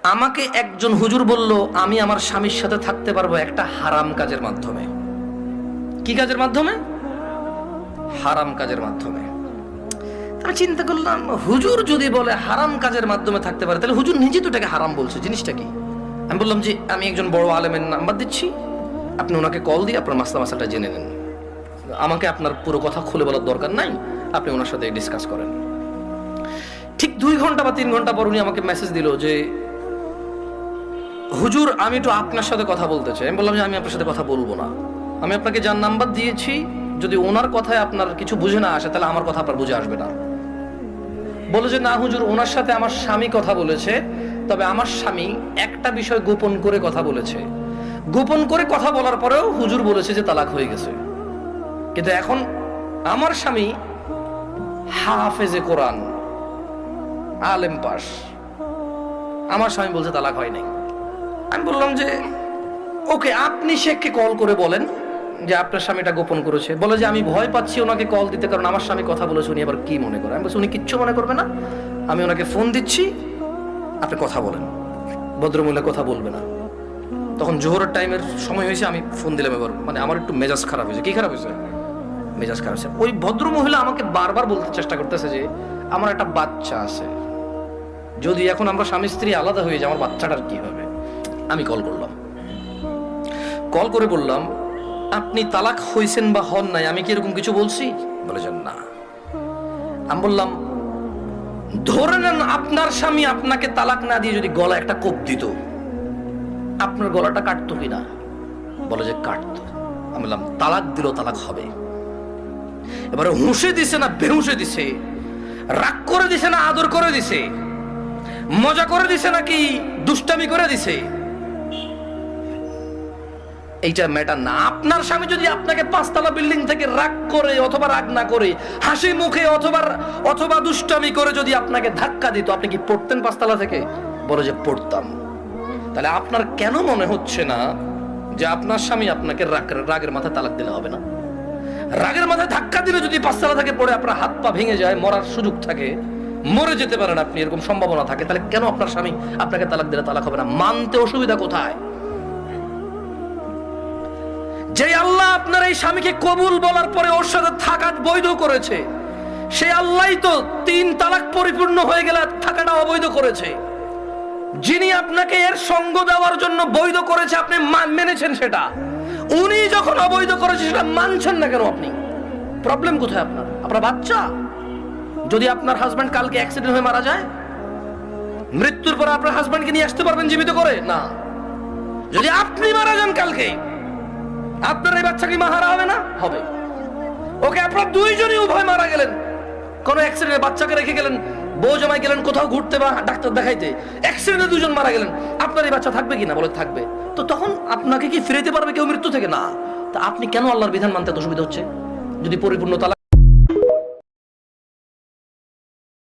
আমাকে একজন হুজুর বলল আমি আমার স্বামীর সাথে থাকতে পারবো একটা হারাম কাজের মাধ্যমে। কি কাজের মাধ্যমে? হারাম কাজের মাধ্যমে। আমি চিন্তা করলাম, হুজুর যদি বলে হারাম কাজের মাধ্যমে থাকতে পারে, তাহলে হুজুর নিজে তো এটাকে হারাম বলছে, জিনিসটা কি? আমি বললাম যে আমি একজন বড় আলেমের নাম্বার দিচ্ছি, আপনি ওনাকে কল দিয়ে আপনার মাসালাটা জেনে নেন। আমাকে আপনার পুরো কথা খুলে বলার দরকার নাই, আপনি ওনার সাথে ডিসকাস করেন। ঠিক 2 ঘন্টা বা 3 ঘন্টা পর উনি আমাকে মেসেজ দিল যে হুজুর আমি একটু আপনার সাথে কথা বলতে চাই। আমি বললাম যে আমি আপনার সাথে কথা বলবো না, আমি আপনাকে যার নাম্বার দিয়েছি যদি ওনার কথায় আপনার কিছু বুঝে না আসে তাহলে আমার কথা আপনার বুঝে আসবে না। বলে যে না হুজুর, ওনার সাথে আমার স্বামী কথা বলেছে, তবে আমার স্বামী একটা বিষয় গোপন করে কথা বলেছে। গোপন করে কথা বলার পরেও হুজুর বলেছে যে তালাক হয়ে গেছে, কিন্তু এখন আমার স্বামী হাফেজে কোরআন, আলেম পাস, আমার স্বামী বলছে তালাক হয় নাই। আমি বললাম যে ওকে, আপনি শেখকে কল করে বলেন যে আপনার স্বামীটা গোপন করেছে। বলে যে আমি ভয় পাচ্ছি ওনাকে কল দিতে, কারণ আমার স্বামী কথা বলেছে, উনি আবার কি মনে করে। আমি বলছি উনি কিচ্ছু মনে করবে না, আমি ওনাকে ফোন দিচ্ছি, আপনি কথা বলেন। ভদ্রমহিলা কথা বলবে না। তখন জোহরের টাইমের সময় হয়েছে, আমি ফোন দিলাম। এবার মানে আমার একটু মেজাজ খারাপ হয়েছে। কি খারাপ হয়েছে? মেজাজ খারাপ হয়েছে। ওই ভদ্রমহিলা আমাকে বারবার বলতে চেষ্টা করতেছে যে আমার একটা বাচ্চা আছে, যদি এখন আমরা স্বামী স্ত্রী আলাদা হয়ে যাই আমার বাচ্চাটার কি হবে। আমি কল করলাম, কল করে বললাম আপনি তালাক হয়েছেন বা হন নাই, আমি কি এরকম কিছু বলছি? বলেছেন না। আমি বললাম ধরে নেন আপনার স্বামী আপনাকে তালাক না দিয়ে যদি গলা একটা কোপ দিত, আপনার গলাটা কাটতো কিনা? বলে যে কাটতো। আমি বললাম তালাক দিল, তালাক হবে। এবারে হুঁশে দিছে না বেহুঁশে দিছে, রাগ করে দিছে না আদর করে দিছে, মজা করে দিছে নাকি দুষ্টামি করে দিছে, এইটা ম্যাটার না। আপনার স্বামী যদি আপনাকে 5 তলা বিল্ডিং থেকে রাগ করে অথবা রাগ না করে হাসি মুখে অথবা দুষ্টামি করে যদি আপনাকে ধাক্কা দিত, আপনি কি পড়তেন 5 তলা থেকে? বলে যে পড়তাম। তাহলে আপনার কেন মনে হচ্ছে না যে আপনার স্বামী আপনাকে রাগের মাথায় তালাক দিলে হবে না? রাগের মাথায় ধাক্কা দিলে যদি 5 তলা থেকে পড়ে আপনার হাত পা ভেঙে যায়, মরার সুযোগ থাকে, মরে যেতে পারেন আপনি, এরকম সম্ভাবনা থাকে, তাহলে কেন আপনার স্বামী আপনাকে তালাক দিলে তালাক হবে না? মানতে অসুবিধা কোথায়? যে আল্লাহ আপনার এই স্বামীকে কবুল বলার পরে ওর সাথে থাকা বৈধ করেছে, সে আল্লাহই তো 3 তালাক পরিপূর্ণ হয়ে গেলে থাকাটা অবৈধ করেছে। যিনি আপনাকে এর সঙ্গ দেওয়ার জন্য বৈধ করেছে, আপনি মেনেছেন সেটা। উনি যখন অবৈধ করেছে সেটা মানছেন না কেন আপনি? প্রবলেম কোথায় আপনার? আপনার বাচ্চা, যদি আপনার হাজবেন্ড কালকে অ্যাক্সিডেন্ট হয়ে মারা যায়, মৃত্যুর পর আপনার হাজবেন্ডকে নিয়ে আসতে পারবেন জীবিত করে? না। যদি আপনি মারা যান কালকে, আপনার এই বাচ্চা কি মাহারা হবে না? হবে। ওকে, আপনার দুইজনই উভয় মারা গেলেন, কোন অ্যাক্সিডেন্টে বাচ্চাকে রেখে গেলেন, বউ জামাই গেলেন কোথাও ঘুরতে বা ডাক্তার দেখাইতে, অ্যাক্সিডেন্টে 2 জন মারা গেলেন, আপনার এই বাচ্চা থাকবে কিনা? বলে থাকবে। তো তখন আপনাকে কি ফিরাতে পারবে কেউ মৃত্যু থেকে? না। তা আপনি কেন আল্লাহর বিধান মানতে অসুবিধা হচ্ছে যদি পরিপূর্ণ তালাক